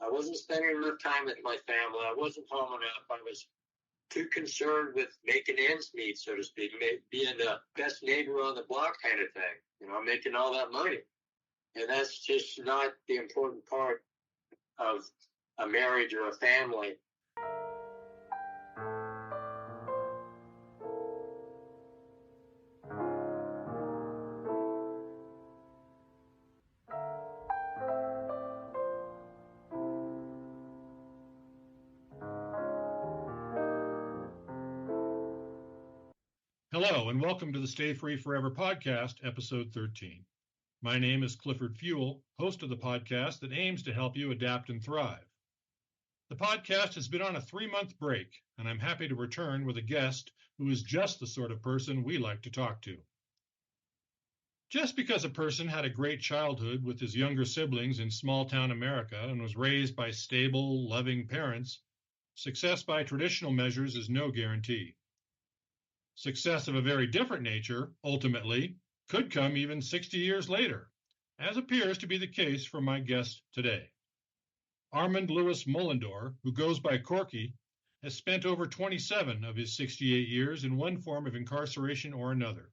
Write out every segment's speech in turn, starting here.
I wasn't spending enough time with my family. I wasn't home enough. I was too concerned with making ends meet, so to speak, being the best neighbor on the block kind of thing, making all that money. And that's just not the important part of a marriage or a family. Hello, and welcome to the Stay Free Forever podcast, episode 13. My name is Clifford Fuel, host of the podcast that aims to help you adapt and thrive. The podcast has been on a 3-month break, and I'm happy to return with a guest who is just the sort of person we like to talk to. Just because a person had a great childhood with his younger siblings in small-town America and was raised by stable, loving parents, success by traditional measures is no guarantee. Success of a very different nature, ultimately, could come even 60 years later, as appears to be the case for my guest today. Armand Louis Mullendore, who goes by Corkey, has spent over 27 of his 68 years in one form of incarceration or another.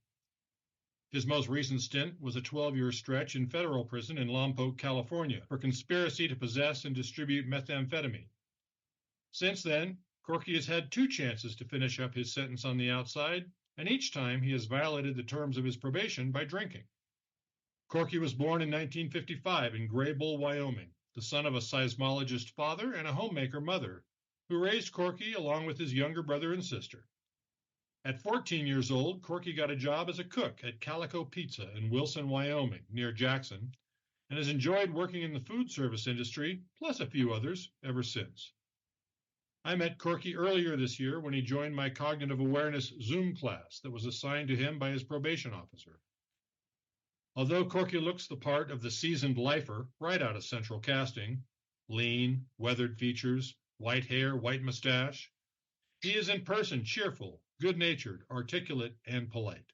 His most recent stint was a 12-year stretch in federal prison in Lompoc, California, for conspiracy to possess and distribute methamphetamine. Since then, Corkey has had 2 chances to finish up his sentence on the outside, and each time he has violated the terms of his probation by drinking. Corkey was born in 1955 in Gray Bull, Wyoming, the son of a seismologist father and a homemaker mother, who raised Corkey along with his younger brother and sister. At 14 years old, Corkey got a job as a cook at Calico Pizza in Wilson, Wyoming, near Jackson, and has enjoyed working in the food service industry, plus a few others, ever since. I met Corkey earlier this year when he joined my cognitive awareness Zoom class that was assigned to him by his probation officer. Although Corkey looks the part of the seasoned lifer right out of central casting, lean, weathered features, white hair, white mustache, he is in person cheerful, good-natured, articulate, and polite.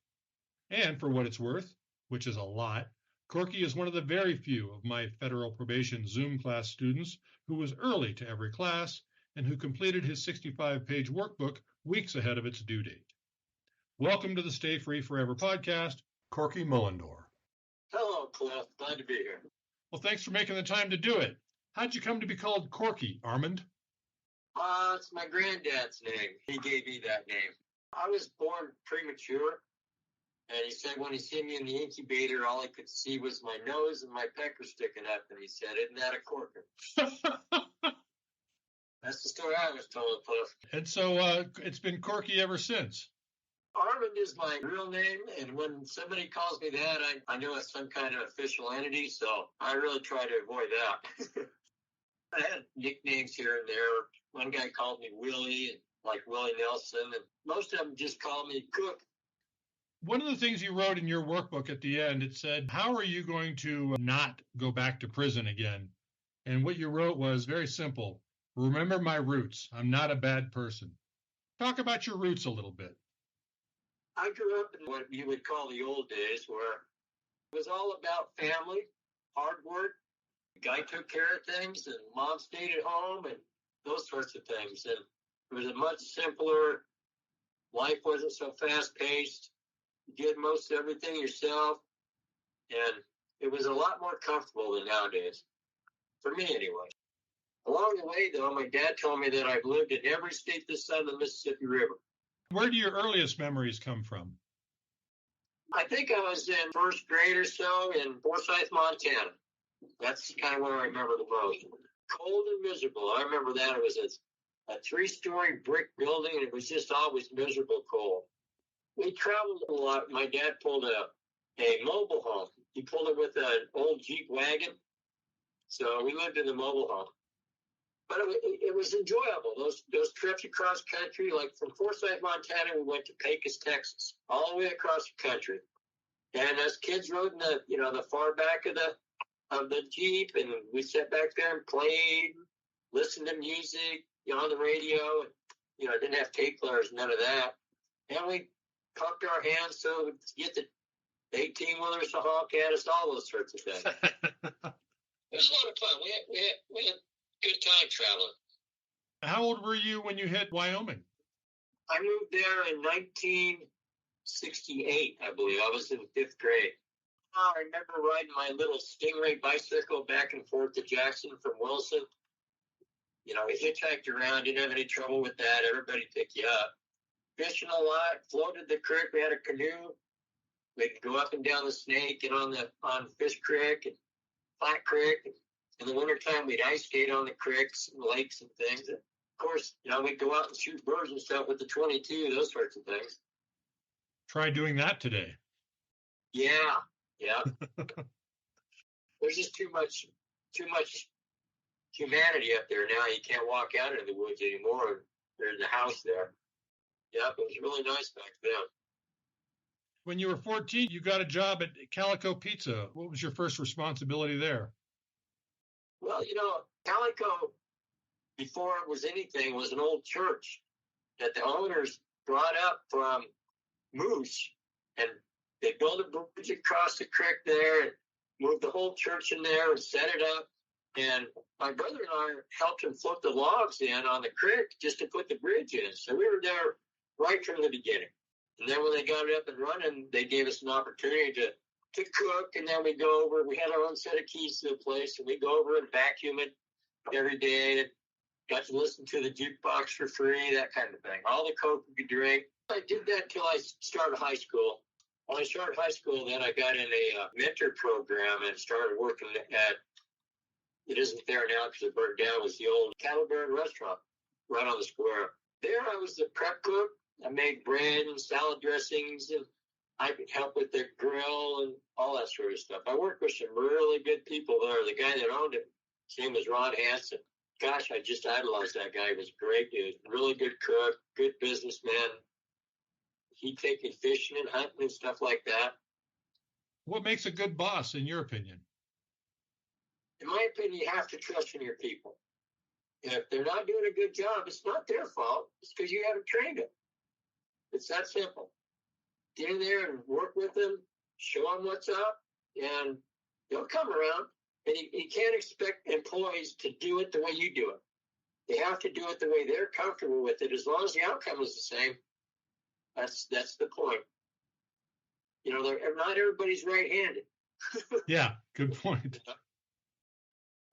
And for what it's worth, which is a lot, Corkey is one of the very few of my federal probation Zoom class students who was early to every class and who completed his 65-page workbook weeks ahead of its due date. Welcome to the Stay Free Forever podcast, Corkey Mullendore. Hello, Cliff. Glad to be here. Well, thanks for making the time to do it. How'd you come to be called Corkey, Armand? It's my granddad's name. He gave me that name. I was born premature, and he said when he seen me in the incubator, all he could see was my nose and my pecker sticking up, and he said, "Isn't that a corker?" That's the story I was told, Cliff. And so it's been Corkey ever since. Armand is my real name, and when somebody calls me that, I know it's some kind of official entity, so I really try to avoid that. I had nicknames here and there. One guy called me Willie, like Willie Nelson, and most of them just called me Cook. One of the things you wrote in your workbook at the end, it said, how are you going to not go back to prison again? And what you wrote was very simple. Remember my roots. I'm not a bad person. Talk about your roots a little bit. I grew up in what you would call the old days, where it was all about family, hard work. The guy took care of things, and mom stayed at home, and those sorts of things. And it was a much simpler life. Wasn't so fast-paced. You did most everything yourself, and it was a lot more comfortable than nowadays, for me anyway. Along the way, though, my dad told me that I've lived in every state this side of the Mississippi River. Where do your earliest memories come from? I think I was in first grade or so in Forsyth, Montana. That's kind of where I remember the most. Cold and miserable. I remember that. It was a 3-story brick building, and it was just always miserable cold. We traveled a lot. My dad pulled a mobile home. He pulled it with an old Jeep wagon. So we lived in the mobile home. But it was enjoyable. Those trips across country, like from Forsyth, Montana, we went to Pecos, Texas, all the way across the country. And as kids rode in the far back of the Jeep, and we sat back there and played, listened to music, on the radio. And, didn't have tape players, none of that. And we pumped our hands so we'd get the 18-wheelers to honk at us, all those sorts of things. It was a lot of fun. We had good time traveling. How old were you when you hit Wyoming? I moved there in 1968, I believe. I was in 5th grade. I remember riding my little Stingray bicycle back and forth to Jackson from Wilson. You know, we hitchhiked around, didn't have any trouble with that. Everybody picked you up. Fishing a lot, floated the creek. We had a canoe. We could go up and down the Snake and on Fish Creek and Flat Creek. In the wintertime, we'd ice skate on the creeks and lakes and things. And of course, you know, we'd go out and shoot birds and stuff with the 22, those sorts of things. Try doing that today. Yeah. There's just too much humanity up there now. You can't walk out into the woods anymore. There's a house there. Yep, it was really nice back then. When you were 14, you got a job at Calico Pizza. What was your first responsibility there? Well, you know, Calico, before it was anything, was an old church that the owners brought up from Moose, and they built a bridge across the creek there and moved the whole church in there and set it up. And my brother and I helped him float the logs in on the creek just to put the bridge in. So we were there right from the beginning. And then when they got it up and running, they gave us an opportunity to cook. And then we go over, we had our own set of keys to the place, and we go over and vacuum it every day. And got to listen to the jukebox for free, that kind of thing. All the Coke we could drink. I did that until I started high school. When I started high school, then I got in a mentor program and started working at, it isn't there now because it burned down, it was the old Cattle Baron restaurant right on the square. There I was the prep cook. I made bread and salad dressings, and I could help with the grill and all that sort of stuff. I worked with some really good people there. The guy that owned it, his name was Ron Hansen. Gosh, I just idolized that guy. He was a great dude. Really good cook, good businessman. He'd take me fishing and hunting and stuff like that. What makes a good boss, in your opinion? In my opinion, you have to trust in your people. If they're not doing a good job, it's not their fault. It's because you haven't trained them. It's that simple. Get in there and work with them, show them what's up, and they'll come around. And you can't expect employees to do it the way you do it. They have to do it the way they're comfortable with it. As long as the outcome is the same, that's the point. You know, not everybody's right-handed. Yeah, good point.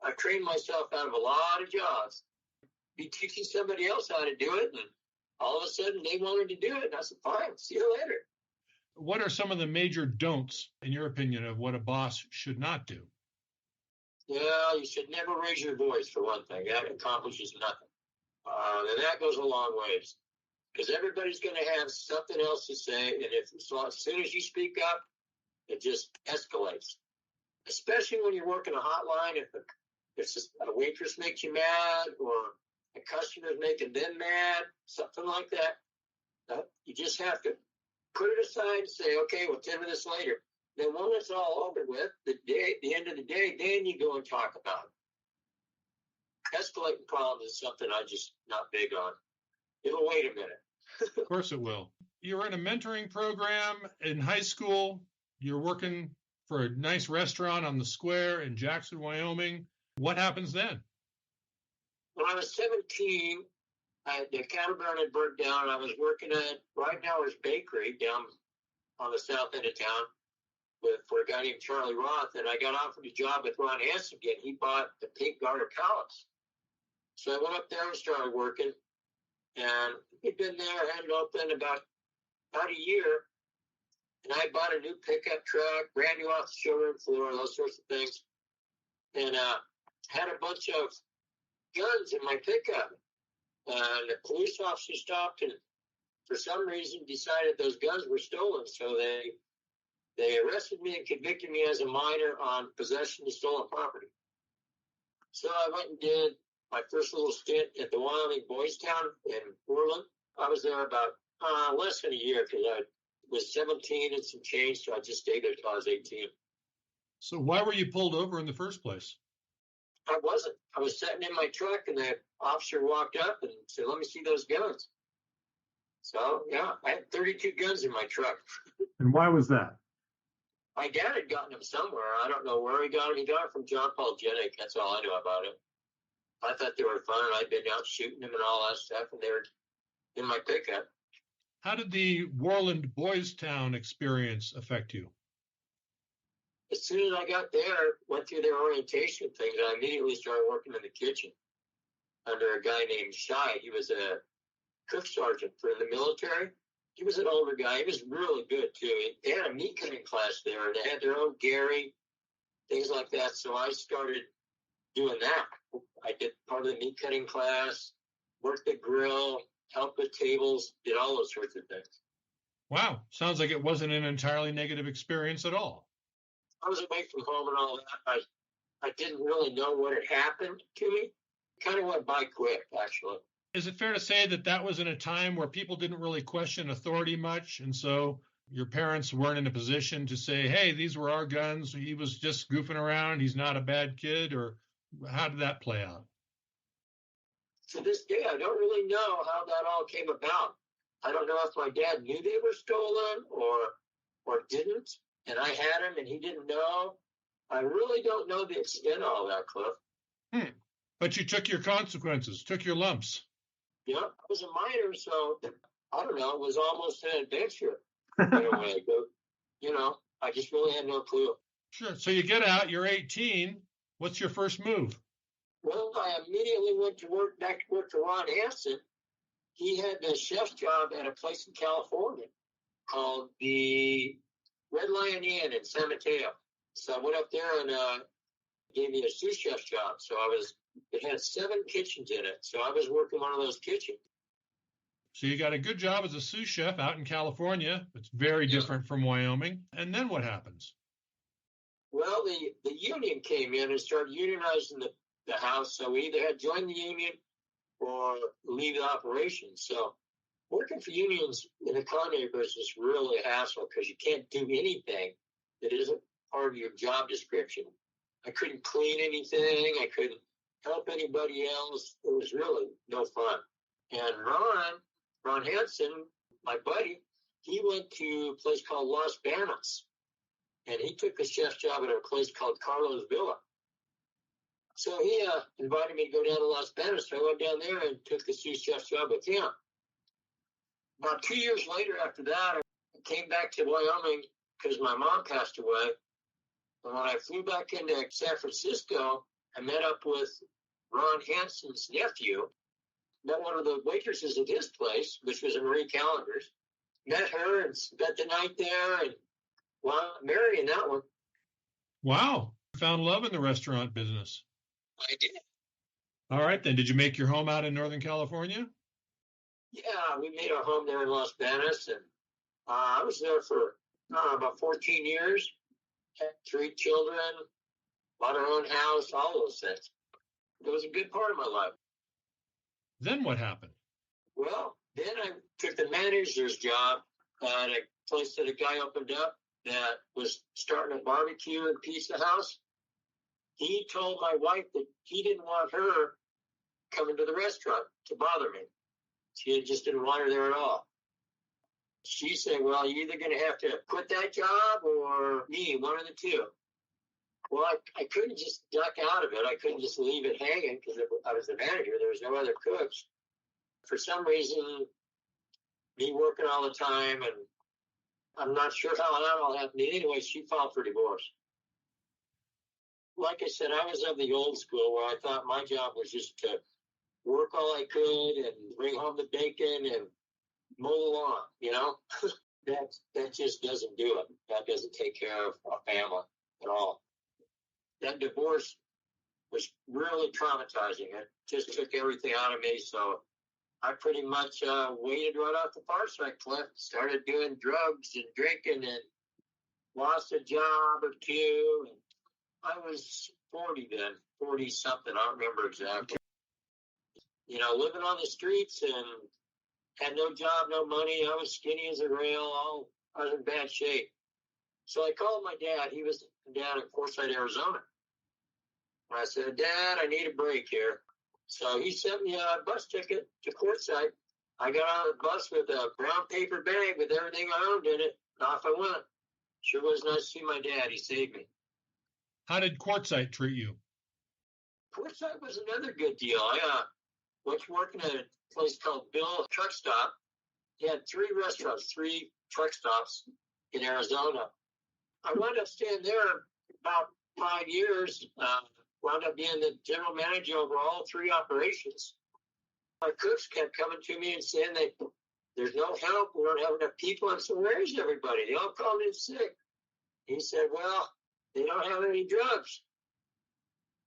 I've trained myself out of a lot of jobs. Be teaching somebody else how to do it, and all of a sudden they wanted to do it. And I said, fine, see you later. What are some of the major don'ts, in your opinion, of what a boss should not do? Well, you should never raise your voice, for one thing. That accomplishes nothing. And that goes a long ways. Because everybody's going to have something else to say, and as soon as you speak up, it just escalates. Especially when you're working a hotline, if a waitress makes you mad, or a customer's making them mad, something like that, you just have to put it aside and say, okay, we'll tend to this later. Then when it's all over with, the end of the day, then you go and talk about it. Escalating problems is something I'm just not big on. It'll wait a minute. Of course it will. You were in a mentoring program in high school. You're working for a nice restaurant on the square in Jackson, Wyoming. What happens then? When I was 17, the Cattle Baron had burnt down. I was working at Right Now's Bakery down on the south end of town for a guy named Charlie Roth, and I got offered a job with Ron Hansen again. He bought the Pink Garter Palace. So I went up there and started working, and he'd been there, had it open about a year, and I bought a new pickup truck, brand new off the showroom floor, those sorts of things, and had a bunch of guns in my pickup. And the police officer stopped and for some reason decided those guns were stolen, so they arrested me and convicted me as a minor on possession of stolen property. So I went and did my first little stint at the Wyoming Boys Town in Portland. I was there about less than a year because I was 17 and some change, so I just stayed there until I was 18. So why were you pulled over in the first place? I wasn't. I was sitting in my truck, and the officer walked up and said, let me see those guns. So, yeah, I had 32 guns in my truck. And why was that? My dad had gotten them somewhere. I don't know where he got them. He got them from John Paul Jenick. That's all I knew about it. I I thought they were fun, and I'd been out shooting them and all that stuff, and they were in my pickup. How did the Worland Boys Town experience affect you? As soon as I got there, went through their orientation things, I immediately started working in the kitchen under a guy named Shai. He was a cook sergeant for the military. He was an older guy. He was really good, too. They had a meat cutting class there, and they had their own Gary, things like that. So I started doing that. I did part of the meat cutting class, worked the grill, helped with tables, did all those sorts of things. Wow. Sounds like it wasn't an entirely negative experience at all. I was away from home and all that. I didn't really know what had happened to me. Kind of went by quick, actually. Is it fair to say that that was in a time where people didn't really question authority much, and so your parents weren't in a position to say, hey, these were our guns, he was just goofing around, he's not a bad kid, or how did that play out? To this day, I don't really know how that all came about. I don't know if my dad knew they were stolen or didn't, and I had them and he didn't know. I really don't know the extent of all that, Cliff. But you took your consequences, took your lumps. Yeah, I was a minor, so I don't know. It was almost an adventure in a way. But, I just really had no clue. Sure. So you get out, you're 18. What's your first move? Well, I immediately went to work to Ron Hansen. He had a chef's job at a place in California called the Red Lion Inn in San Mateo. So I went up there and gave me a sous chef's job. So it had 7 kitchens in it. So I was working one of those kitchens. So you got a good job as a sous chef out in California. It's very different from Wyoming. And then what happens? Well, the union came in and started unionizing the house. So we either had to join the union or leave the operation. So working for unions in the culinary business is really a hassle because you can't do anything that isn't part of your job description. I couldn't clean anything. I couldn't help anybody else. It was really no fun. And Ron Hansen, my buddy, he went to a place called Los Banos, and he took a chef's job at a place called Carlos Villa. So he invited me to go down to Los Banos. So I went down there and took the sous chef's job with him. About 2 years later after that, I came back to Wyoming because my mom passed away. And when I flew back into San Francisco, I met up with Ron Hansen's nephew, met one of the waitresses at his place, which was Marie Callender's, met her and spent the night there, and married in that one. Wow. Found love in the restaurant business. I did. All right, then. Did you make your home out in Northern California? Yeah, we made our home there in Los Banos, and I was there for about 14 years. Had 3 children, bought our own house, all those things. It was a good part of my life. Then what happened? Well, then I took the manager's job at a place that a guy opened up that was starting a barbecue and pizza house. He told my wife that he didn't want her coming to the restaurant to bother me. She just didn't want her there at all. She said, well, you're either going to have to quit that job or me, one of the two. Well, I couldn't just duck out of it. I couldn't just leave it hanging because I was the manager. There was no other cooks. For some reason, me working all the time, and I'm not sure how that all happened. Anyway, she filed for divorce. Like I said, I was of the old school where I thought my job was just to work all I could and bring home the bacon and mow the lawn, that just doesn't do it. That doesn't take care of a family at all. That divorce was really traumatizing. It just took everything out of me. So I pretty much waited right off the far side cliff, started doing drugs and drinking, and lost a job or two. And I was 40 then, 40 something. I don't remember exactly. Living on the streets and had no job, no money. I was skinny as a rail. I was in bad shape. So I called my dad. He was down in Forsyth, Arizona. And I said, Dad, I need a break here. So he sent me a bus ticket to Quartzsite. I got on the bus with a brown paper bag with everything I owned in it, and off I went. Sure was nice to see my dad. He saved me. How did Quartzsite treat you? Portside was another good deal. I went to work in a place called Bill Truck Stop. He had 3 restaurants, 3 truck stops in Arizona. I wound up staying there about 5 years. Wound up being the general manager over all 3 operations. My cooks kept coming to me and saying there's no help. We don't have enough people. I said, where is everybody? They all called in sick. He said, well, they don't have any drugs.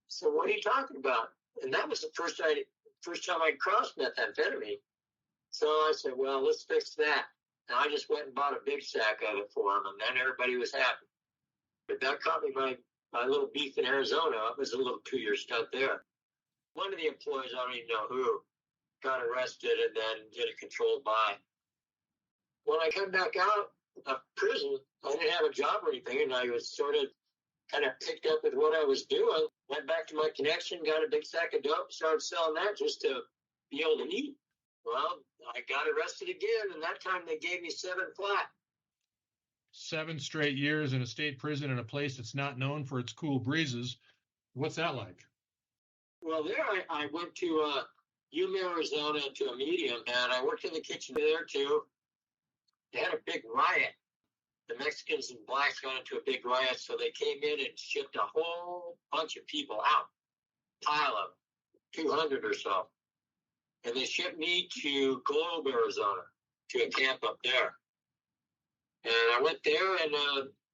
So what are you talking about? And that was the first time I crossed methamphetamine. So I said, well, let's fix that. And I just went and bought a big sack of it for them, and then everybody was happy. But that caught me my little beef in Arizona. It was a little 2-year stunt there. One of the employees, I don't even know who, got arrested and then did a controlled buy. When I come back out of prison, I didn't have a job or anything, and I was sort of kind of picked up with what I was doing. Went back to my connection, got a big sack of dope, started selling that just to be able to eat. Well, I got arrested again, and that time they gave me 7 flat. 7 straight years in a state prison in a place that's not known for its cool breezes. What's that like? Well, there I went to Yuma, Arizona, to a medium, and I worked in the kitchen there too. They had a big riot. The Mexicans and blacks got into a big riot, so they came in and shipped a whole bunch of people out, pile of 200 or so. And they shipped me to Globe, Arizona, to a camp up there. And I went there and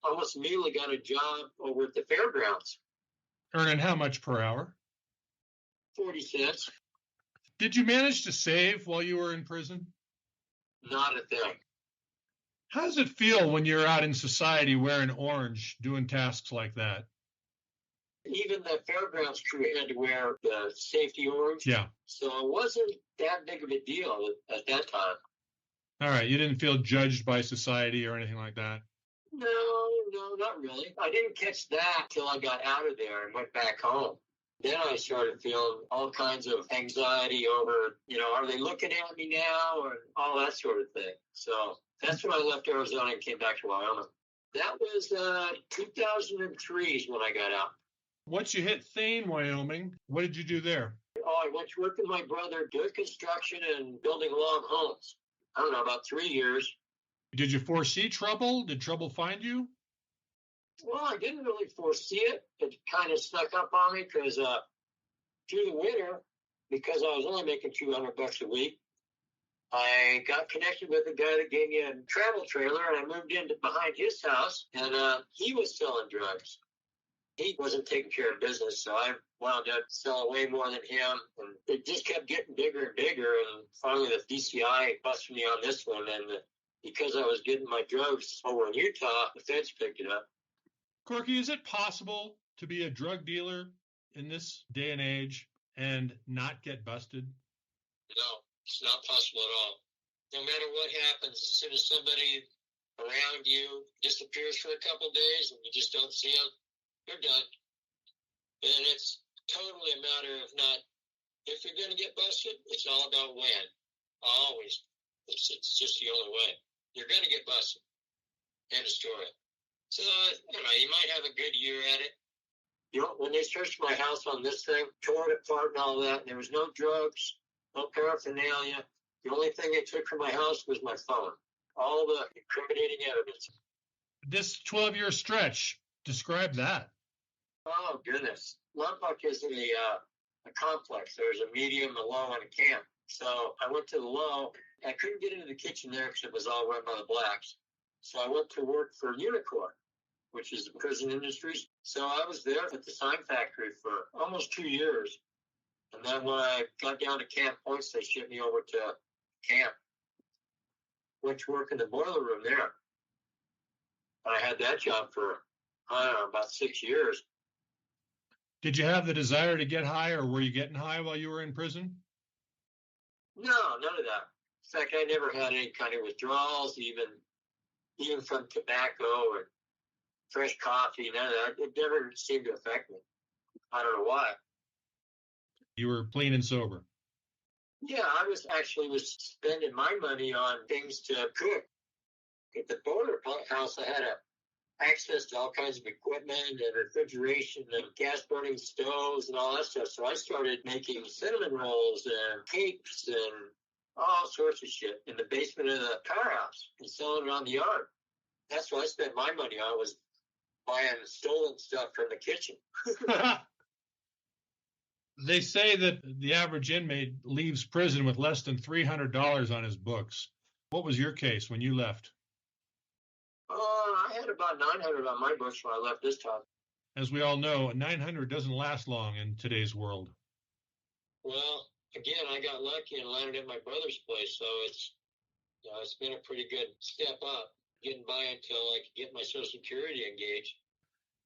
almost immediately got a job over at the fairgrounds. Earning how much per hour? 40 cents. Did you manage to save while you were in prison? Not a thing. How does it feel when you're out in society wearing orange, doing tasks like that? Even the fairgrounds crew had to wear the safety orange. Yeah. So it wasn't that big of a deal at that time. All right. You didn't feel judged by society or anything like that? No, not really. I didn't catch that till I got out of there and went back home. Then I started feeling all kinds of anxiety over, are they looking at me now, or all that sort of thing. So that's when I left Arizona and came back to Wyoming. That was 2003 is when I got out. Once you hit Thane, Wyoming, what did you do there? Oh, I went to work with my brother doing construction and building log homes. I don't know, about 3 years. Did you foresee trouble? Did trouble find you? Well, I didn't really foresee it. It kind of snuck up on me because through the winter, because I was only making $200 a week, I got connected with a guy that gave me a travel trailer, and I moved in behind his house, and he was selling drugs. He wasn't taking care of business, so I wound up selling way more than him, and it just kept getting bigger and bigger, and finally the DCI busted me on this one, and because I was getting my drugs over in Utah, the feds picked it up. Corkey, is it possible to be a drug dealer in this day and age and not get busted? No, it's not possible at all. No matter what happens, as soon as somebody around you disappears for a couple of days and you just don't see them, you're done. And it's totally a matter of not, if you're going to get busted, it's all about when. Always. It's just the only way. You're going to get busted. End of story. So, you might have a good year at it. When they searched my house on this thing, tore it apart and all that, there was no drugs, no paraphernalia. The only thing they took from my house was my phone. All the incriminating evidence. This 12-year stretch, describe that. Oh, goodness. Lompoc is a complex. There's a medium, a low, and a camp. So I went to the low. I couldn't get into the kitchen there because it was all run by the blacks. So I went to work for Unicorn, which is the prison industries. So I was there at the sign factory for almost 2 years. And then when I got down to Camp Points, they shipped me over to camp. Went to work in the boiler room there. And I had that job for, about 6 years. Did you have the desire to get high, or were you getting high while you were in prison? No, none of that. In fact, I never had any kind of withdrawals, even from tobacco or fresh coffee, none of that. It never seemed to affect me. I don't know why. You were clean and sober. Yeah, I was spending my money on things to cook. At the boiler house, I had a access to all kinds of equipment and refrigeration and gas burning stoves and all that stuff. So I started making cinnamon rolls and cakes and all sorts of shit in the basement of the car house and selling it on the yard. That's what I spent my money on, was buying stolen stuff from the kitchen. They say that the average inmate leaves prison with less than $300 on his books. What was your case when you left? I had about 900 on my books when I left this time. As we all know, 900 doesn't last long in today's world. Well, again, I got lucky and landed at my brother's place, so it's been a pretty good step up, getting by until I could get my Social Security engaged.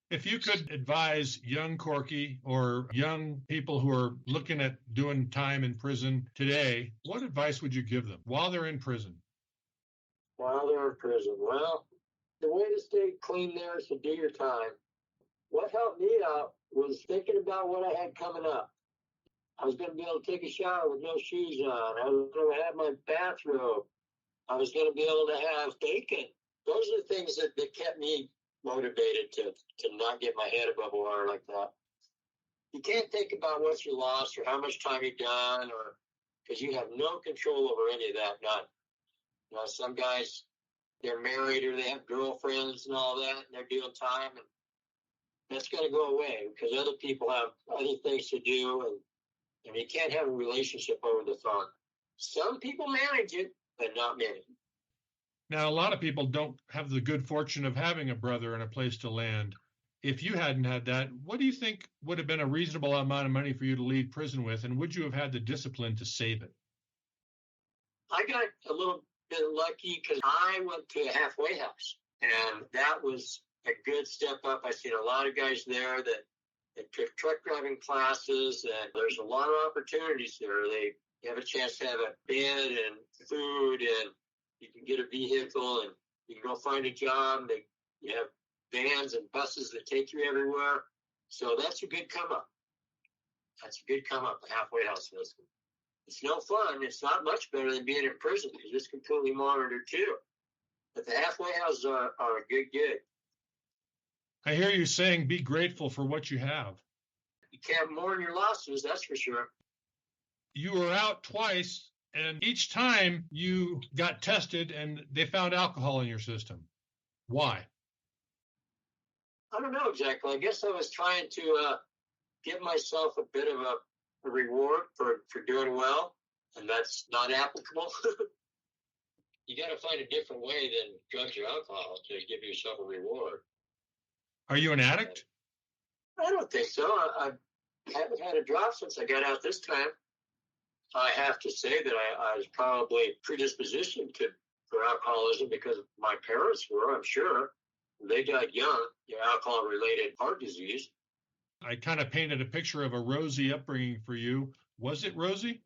If you could advise young Corkey or young people who are looking at doing time in prison today, what advice would you give them while they're in prison? While they're in prison, well, the way to stay clean there is to do your time. What helped me out was thinking about what I had coming up. I was going to be able to take a shower with no shoes on. I was going to have my bathrobe. I was going to be able to have bacon. Those are the things that kept me motivated to not get my head above water like that. You can't think about what you lost or how much time you've done, or because you have no control over any of that. None. Some guys, they're married or they have girlfriends and all that, and they're doing time, and that's going to go away because other people have other things to do, and you can't have a relationship over the phone. Some people manage it, but not many. Now, a lot of people don't have the good fortune of having a brother and a place to land. If you hadn't had that, what do you think would have been a reasonable amount of money for you to leave prison with, and would you have had the discipline to save it? I got a little bit lucky because I went to a halfway house, and that was a good step up. I've seen a lot of guys there that took truck driving classes, and there's a lot of opportunities there. They have a chance to have a bed and food, and you can get a vehicle, and you can go find a job. You have vans and buses that take you everywhere. So that's a good come up. That's a good come up, the halfway house is. It's no fun. It's not much better than being in prison because it's completely monitored too. But the halfway houses are a good gig. I hear you saying be grateful for what you have. You can't mourn your losses, that's for sure. You were out twice, and each time you got tested and they found alcohol in your system. Why? I don't know exactly. I guess I was trying to give myself a bit of a reward for doing well, and that's not applicable. You got to find a different way than drugs or alcohol to give yourself a reward. Are you an addict? I don't think so. I haven't had a drop since I got out this time. I have to say that I was probably predispositioned for alcoholism because my parents were, I'm sure. They died young, alcohol-related heart disease. I kind of painted a picture of a rosy upbringing for you. Was it rosy?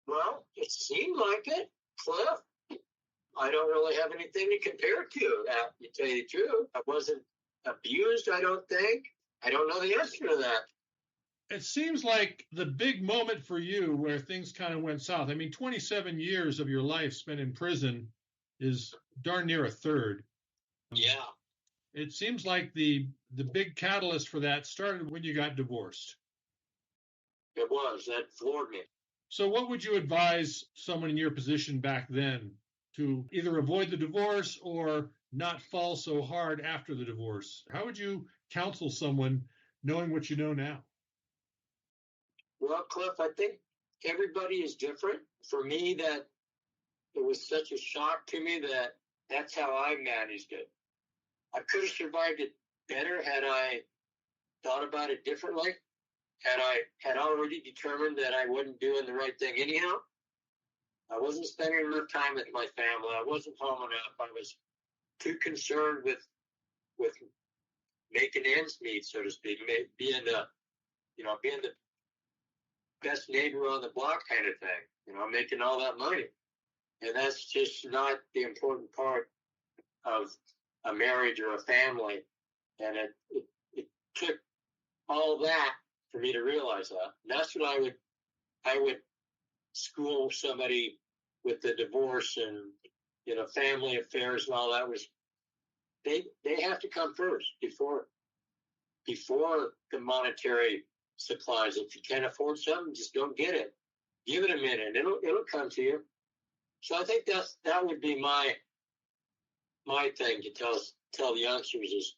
Well, it seemed like it, Cliff. I don't really have anything to compare to that, to tell you the truth. I wasn't abused, I don't think. I don't know the answer to that. It seems like the big moment for you where things kind of went south. I mean, 27 years of your life spent in prison is darn near a third. Yeah. It seems like the big catalyst for that started when you got divorced. It was. That floored me. So what would you advise someone in your position back then to either avoid the divorce or not fall so hard after the divorce? How would you counsel someone knowing what you know now? Well, Cliff, I think everybody is different. For me, that it was such a shock to me that that's how I managed it. I could have survived it better had I thought about it differently. Had already determined that I wasn't doing the right thing anyhow. I wasn't spending enough time with my family. I wasn't home enough. I was too concerned with making ends meet, so to speak, being the best neighbor on the block kind of thing, making all that money. And that's just not the important part of a marriage or a family. And it took all that for me to realize that. And that's what I would school somebody with the divorce and, family affairs and all that was they have to come first before the monetary supplies. If you can't afford something, just don't get it. Give it a minute. It'll come to you. So I think that would be my thing to tell the youngsters is,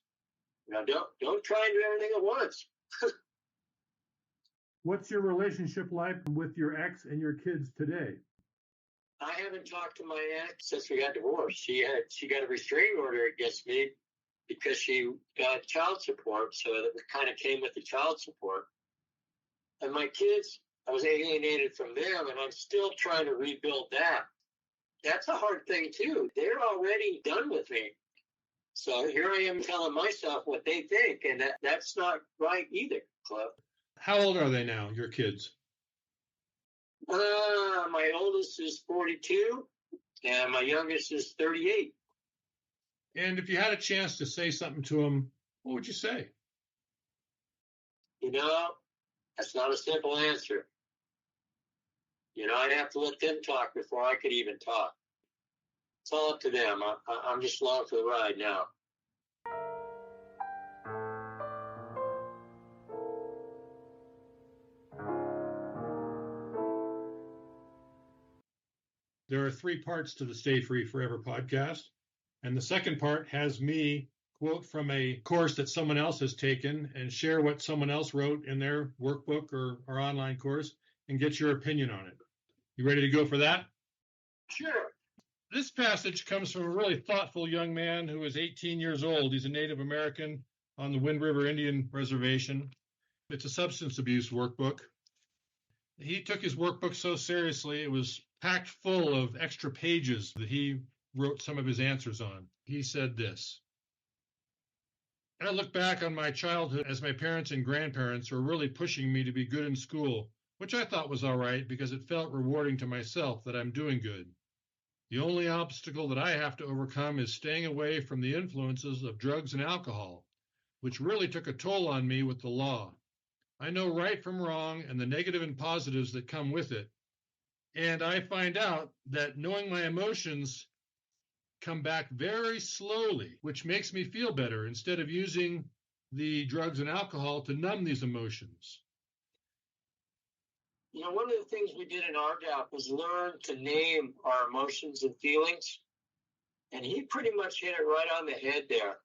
don't try and do everything at once. What's your relationship like with your ex and your kids today? I haven't talked to my ex since we got divorced. She got a restraining order against me because she got child support, so it kind of came with the child support. And my kids, I was alienated from them, and I'm still trying to rebuild that. That's a hard thing, too. They're already done with me. So here I am telling myself what they think, and that's not right either, Cliff. How old are they now, your kids? My oldest is 42, and my youngest is 38. And if you had a chance to say something to them, what would you say? That's not a simple answer. I'd have to let them talk before I could even talk. It's all up to them. I'm just along for the ride now. There are 3 parts to the Stay Free Forever podcast. And the second part has me quote from a course that someone else has taken and share what someone else wrote in their workbook or online course and get your opinion on it. You ready to go for that? Sure. This passage comes from a really thoughtful young man who is 18 years old. He's a Native American on the Wind River Indian Reservation. It's a substance abuse workbook. He took his workbook so seriously, it was packed full of extra pages that he wrote some of his answers on. He said this: I look back on my childhood as my parents and grandparents were really pushing me to be good in school, which I thought was all right because it felt rewarding to myself that I'm doing good. The only obstacle that I have to overcome is staying away from the influences of drugs and alcohol, which really took a toll on me with the law. I know right from wrong and the negative and positives that come with it. And I find out that knowing my emotions come back very slowly, which makes me feel better instead of using the drugs and alcohol to numb these emotions. One of the things we did in RDAP was learn to name our emotions and feelings. And he pretty much hit it right on the head there.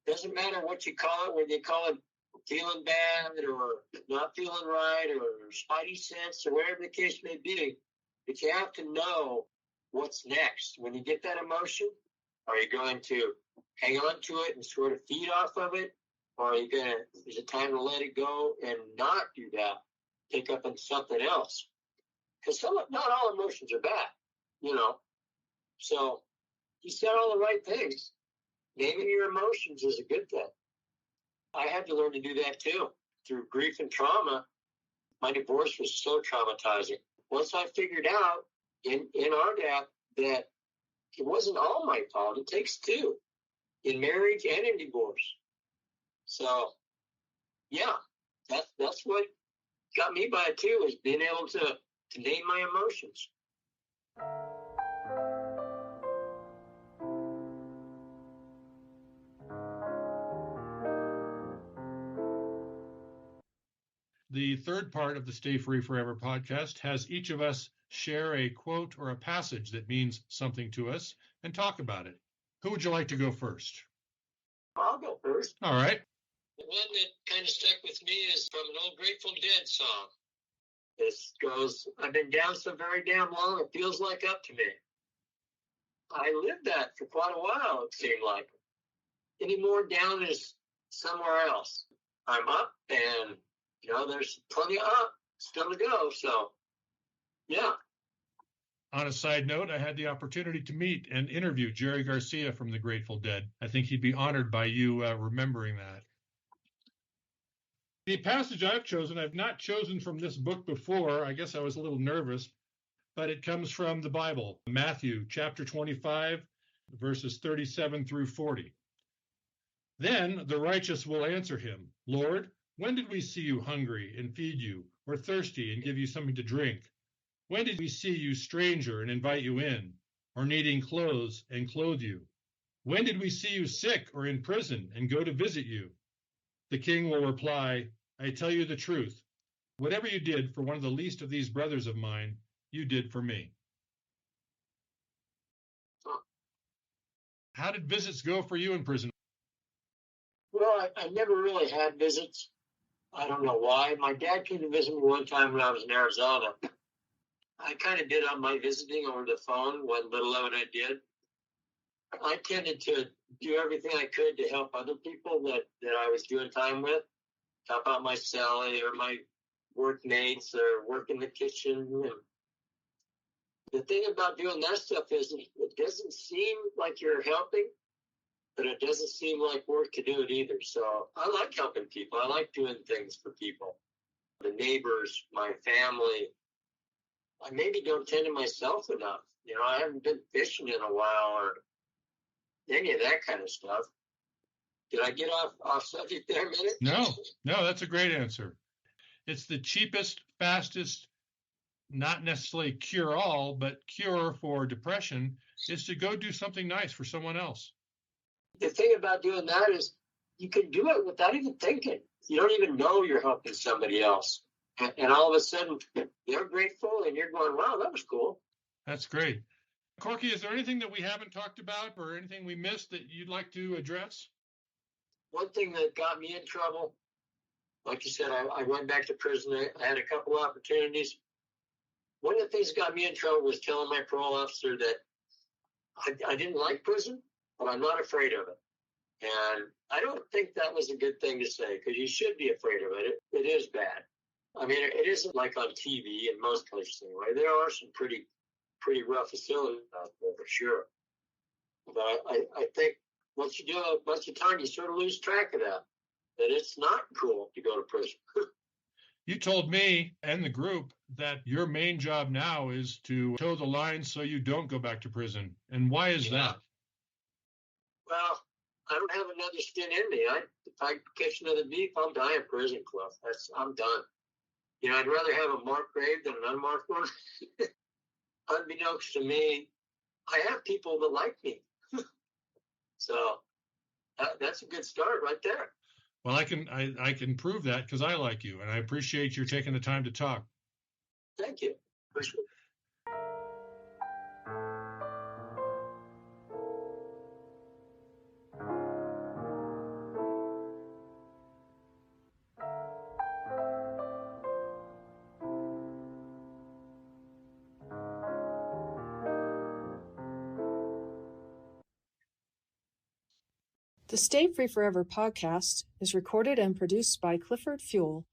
Doesn't matter what you call it, whether you call it feeling bad or not feeling right or spidey sense or whatever the case may be, but you have to know what's next. When you get that emotion, are you going to hang on to it and sort of feed off of it? Or is it time to let it go and not do that? Pick up on something else. Because not all emotions are bad, So you said all the right things. Naming your emotions is a good thing. I had to learn to do that too. Through grief and trauma, my divorce was so traumatizing. Once I figured out in RDAP that it wasn't all my fault, it takes 2 in marriage and in divorce. So, yeah, that's what got me by it too, is being able to name my emotions. The third part of the Stay Free Forever podcast has each of us share a quote or a passage that means something to us and talk about it. Who would you like to go first? I'll go first. All right. The one that kind of stuck with me is from an old Grateful Dead song. This goes, I've been down so very damn long, it feels like up to me. I lived that for quite a while, it seemed like. Any more down is somewhere else. I'm up, and, there's plenty of up still to go, so, yeah. On a side note, I had the opportunity to meet and interview Jerry Garcia from the Grateful Dead. I think he'd be honored by you remembering that. The passage I've chosen, I've not chosen from this book before. I guess I was a little nervous, but it comes from the Bible, Matthew chapter 25, verses 37 through 40. Then the righteous will answer him, Lord, when did we see you hungry and feed you, or thirsty and give you something to drink? When did we see you stranger and invite you in, or needing clothes and clothe you? When did we see you sick or in prison and go to visit you? The king will reply, I tell you the truth. Whatever you did for one of the least of these brothers of mine, you did for me. How did visits go for you in prison? Well, I never really had visits. I don't know why. My dad came to visit me one time when I was in Arizona. I kind of did on my visiting over the phone, what little of it I did. I tended to do everything I could to help other people that I was doing time with. Help out my cellie or my workmates or work in the kitchen. And the thing about doing that stuff is it doesn't seem like you're helping, but it doesn't seem like work to do it either. So I like helping people. I like doing things for people. The neighbors, my family. I maybe don't tend to myself enough. You know, I haven't been fishing in a while or any of that kind of stuff. Did I get off subject there a minute? No, that's a great answer. It's the cheapest, fastest, not necessarily cure-all, but cure for depression is to go do something nice for someone else. The thing about doing that is you can do it without even thinking. You don't even know you're helping somebody else. And all of a sudden, they're grateful, and you're going, wow, that was cool. That's great. Corkey, is there anything that we haven't talked about or anything we missed that you'd like to address? One thing that got me in trouble, like you said, I went back to prison. I had a couple of opportunities. One of the things that got me in trouble was telling my parole officer that I didn't like prison, but I'm not afraid of it. And I don't think that was a good thing to say, because you should be afraid of it. It is bad. I mean, it isn't like on TV in most places anyway. There are some pretty rough facilities out there for sure. But I think once you do a bunch of time, you sort of lose track of that it's not cool to go to prison. You told me and the group that your main job now is to toe the line so you don't go back to prison. And why is that? Well, I don't have another stint in me. If I catch another beef, I'll die in prison, Cliff. I'm done. You know, I'd rather have a marked grave than an unmarked one. Unbeknownst to me, I have people that like me. So that's a good start right there. Well, I can prove that because I like you, and I appreciate you taking the time to talk. Thank you. Appreciate it. The Stay Free Forever podcast is recorded and produced by Clifford Fuel,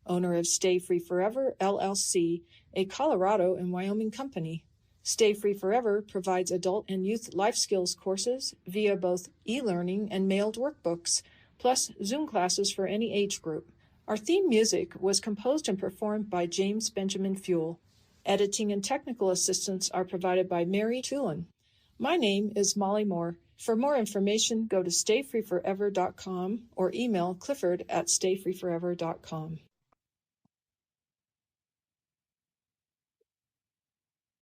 owner of Stay Free Forever, LLC, a Colorado and Wyoming company. Stay Free Forever provides adult and youth life skills courses via both e-learning and mailed workbooks, plus Zoom classes for any age group. Our theme music was composed and performed by James Benjamin Fuel. Editing and technical assistance are provided by Mary Tulin. My name is Molly Moore. For more information, go to stayfreeforever.com or email clifford@stayfreeforever.com.